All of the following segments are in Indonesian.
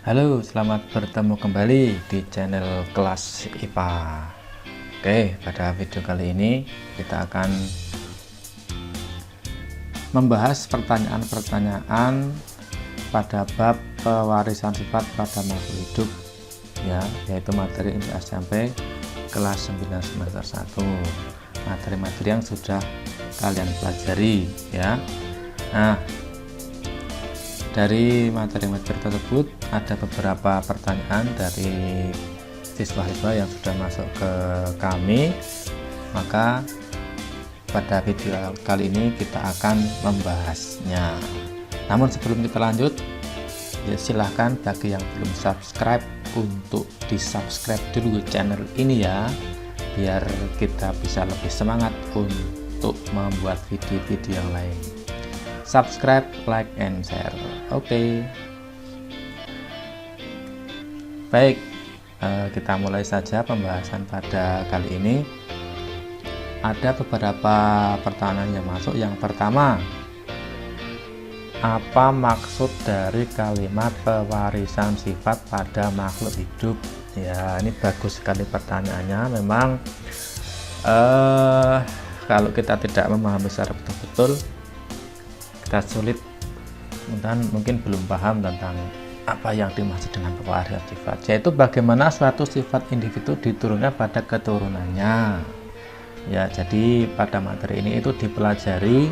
Halo, selamat bertemu kembali di channel kelas IPA. Oke, pada video kali ini kita akan membahas pertanyaan-pertanyaan pada bab pewarisan sifat pada makhluk hidup ya, yaitu materi SMP kelas 9 semester 1. Materi-materi yang sudah kalian pelajari ya. Nah, dari materi-materi tersebut ada beberapa pertanyaan dari siswa-siswa yang sudah masuk ke kami, maka pada video kali ini kita akan membahasnya. Namun sebelum kita lanjut, ya silahkan bagi yang belum subscribe untuk di subscribe dulu channel ini ya, biar kita bisa lebih semangat untuk membuat video-video yang lain. Subscribe, like, and share. Oke. Baik, kita mulai saja pembahasan pada kali ini. Ada beberapa pertanyaan yang masuk. Yang pertama, apa maksud dari kalimat pewarisan sifat pada makhluk hidup? Ya, ini bagus sekali pertanyaannya. Memang kalau kita tidak memahami secara betul-betul, kita sulit dan mungkin belum paham tentang apa yang dimaksud dengan pewarisan sifat, yaitu bagaimana suatu sifat individu diturunkan pada keturunannya ya. Jadi pada materi ini itu dipelajari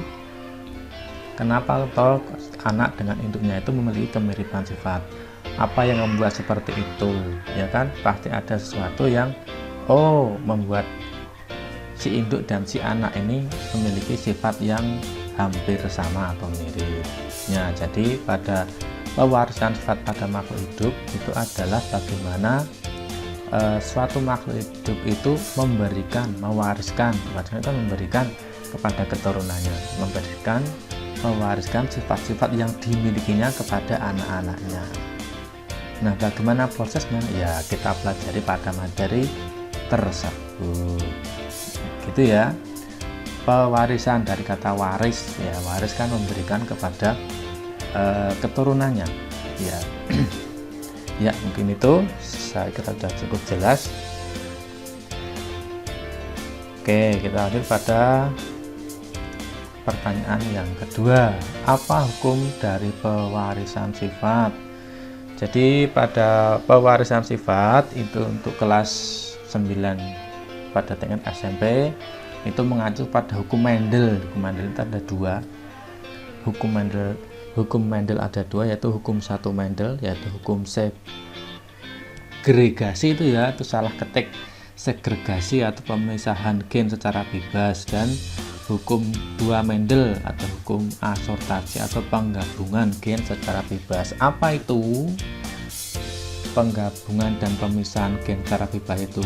kenapa toh anak dengan induknya itu memiliki kemiripan sifat, apa yang membuat seperti itu ya kan. Pasti ada sesuatu yang membuat si induk dan si anak ini memiliki sifat yang hampir sama atau mirip ya. Jadi pada pewarisan sifat pada makhluk hidup itu adalah bagaimana suatu makhluk hidup itu mewariskan kepada keturunannya, mewariskan sifat-sifat yang dimilikinya kepada anak-anaknya. Nah, bagaimana prosesnya ya, kita pelajari pada materi tersebut gitu ya. Pewarisan dari kata waris ya, waris kan memberikan kepada keturunannya ya. Ya, mungkin itu saya kira sudah cukup jelas. Oke, kita lanjut pada pertanyaan yang kedua, apa hukum dari pewarisan sifat? Jadi pada pewarisan sifat itu untuk kelas 9 pada tingkat SMP itu mengacu pada hukum Mendel. Hukum Mendel itu ada dua. Hukum Mendel ada dua, yaitu hukum satu Mendel, yaitu hukum segregasi itu ya, itu salah ketik, segregasi atau pemisahan gen secara bebas, dan hukum dua Mendel atau hukum asortasi atau penggabungan gen secara bebas. Apa itu penggabungan dan pemisahan gen secara bebas itu?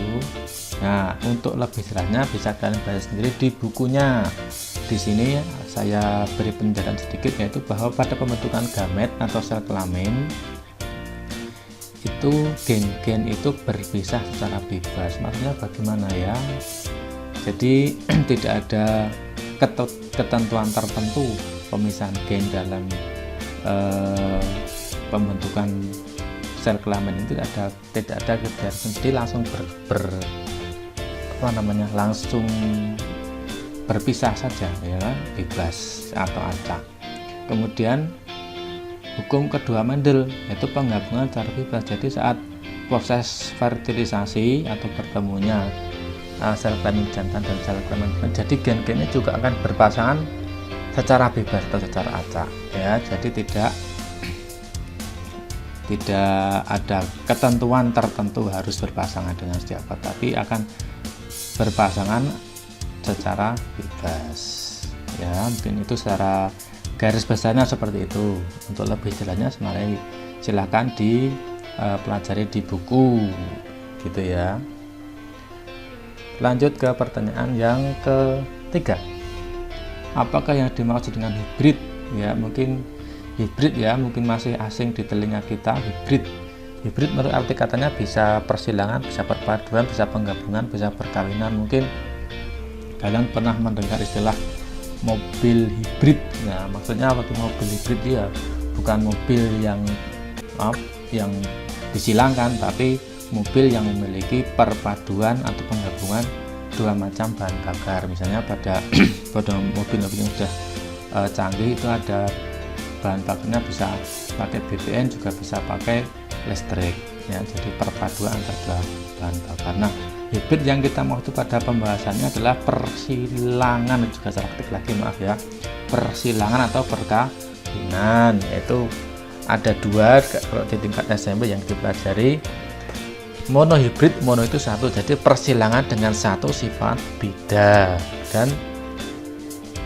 Nah, untuk lebih jelasnya bisa kalian baca sendiri di bukunya. Di sini saya beri penjelasan sedikit, yaitu bahwa pada pembentukan gamet atau sel kelamin itu gen-gen itu berpisah secara bebas. Maksudnya bagaimana ya? Jadi tidak ada ketentuan tertentu pemisahan gen dalam pembentukan sel kelamin itu tidak ada kegiatan, jadi langsung langsung berpisah saja ya, bebas atau acak. Kemudian hukum kedua Mendel yaitu penggabungan secara bebas. Jadi saat proses fertilisasi atau bertemunya sel kelamin jantan dan sel kelamin betina, jadi gen-gennya juga akan berpasangan secara bebas atau secara acak ya. Jadi tidak ada ketentuan tertentu harus berpasangan dengan siapa, tapi akan berpasangan secara bebas ya. Mungkin itu secara garis besarnya seperti itu. Untuk lebih jelasnya sebenarnya silahkan dipelajari di buku gitu ya. Lanjut ke pertanyaan yang ketiga, apakah yang dimaksud dengan hibrid ya? Mungkin hibrid ya, mungkin masih asing di telinga kita. Hibrid menurut arti katanya bisa persilangan, bisa perpaduan, bisa penggabungan, bisa perkawinan. Mungkin kalian pernah mendengar istilah mobil hibrid. Nah, maksudnya apa tuh mobil hibrid ya? Bukan mobil yang maaf, yang disilangkan, tapi mobil yang memiliki perpaduan atau penggabungan dua macam bahan bakar. Misalnya pada mobil-mobil yang sudah canggih itu ada bahan bakarnya bisa pakai BBM, juga bisa pakai listrik ya, jadi perpaduan antara dua bahan bakar. Nah, hibrid yang kita maksud pada pembahasannya adalah persilangan, juga saya ketik lagi maaf ya, persilangan atau perkawinan, yaitu ada dua kalau di tingkat SMP yang dipelajari. Mono hibrid, mono itu satu, jadi persilangan dengan satu sifat beda, dan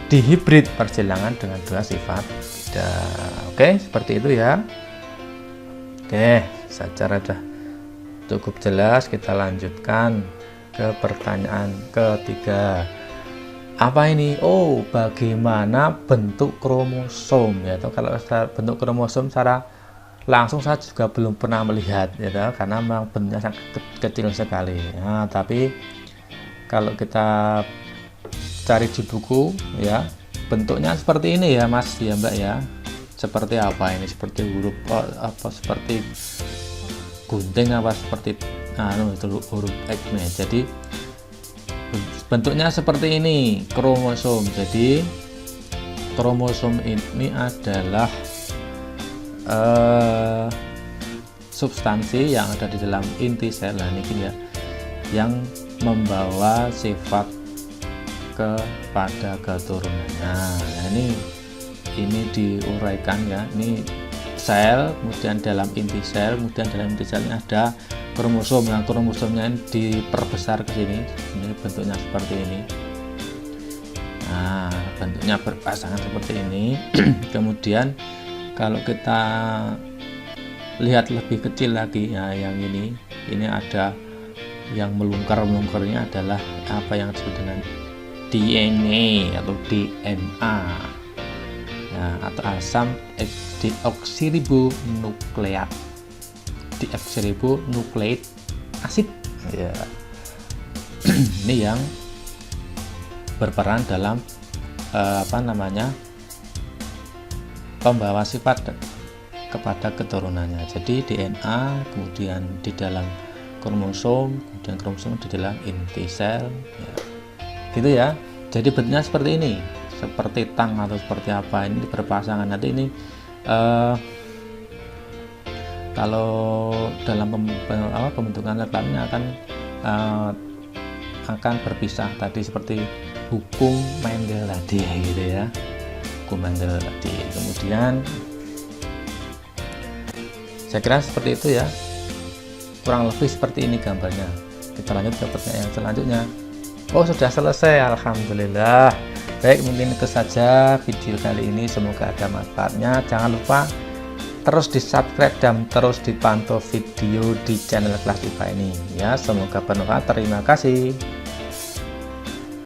dihibrid persilangan dengan dua sifat beda. Oke, seperti itu ya. Oke, secara sudah cukup jelas, kita lanjutkan ke pertanyaan ketiga. Apa ini? Oh, bagaimana bentuk kromosom ya? Atau kalau bentuk kromosom secara langsung saya juga belum pernah melihat ya, karena memang bentuknya sangat kecil sekali. Nah, tapi kalau kita cari di buku ya, bentuknya seperti ini ya Mas ya Mbak ya. Seperti apa ini? Seperti huruf apa, seperti gunting apa, seperti itu huruf X nih. Jadi bentuknya seperti ini, kromosom. Jadi kromosom ini adalah substansi yang ada di dalam inti sel, nah ini ya, yang membawa sifat kepada keturunannya. Nah, ini diuraikan ya, ini sel, kemudian dalam inti sel, kemudian dalam inti selnya ada kromosom. Nah, kromosomnya ini diperbesar ke sini, ini bentuknya seperti ini. Nah, bentuknya berpasangan seperti ini. Kemudian kalau kita lihat lebih kecil lagi ya, yang ini ada yang melungkernya adalah apa yang disebut dengan DNA atau DNA ya, atau asam deoksiribonukleat, deoksiribonukleik asid ya. Ini yang berperan dalam pembawa sifat kepada keturunannya. Jadi DNA, kemudian di dalam kromosom, kemudian kromosom di dalam inti sel ya. Gitu ya. Jadi bentuknya seperti ini, seperti tang atau seperti apa, ini berpasangan. Nanti ini kalau dalam pembentukan reklamnya akan berpisah tadi, seperti hukum Mendel tadi gitu ya, hukum Mendel tadi. Kemudian saya kira seperti itu ya, kurang lebih seperti ini gambarnya. Kita lanjut ke pertanyaan yang selanjutnya. Oh, sudah selesai, alhamdulillah. Baik, mungkin itu saja video kali ini, semoga ada manfaatnya. Jangan lupa terus di subscribe dan terus dipantau video di channel Kelas IPA ini ya, semoga bermanfaat. Terima kasih.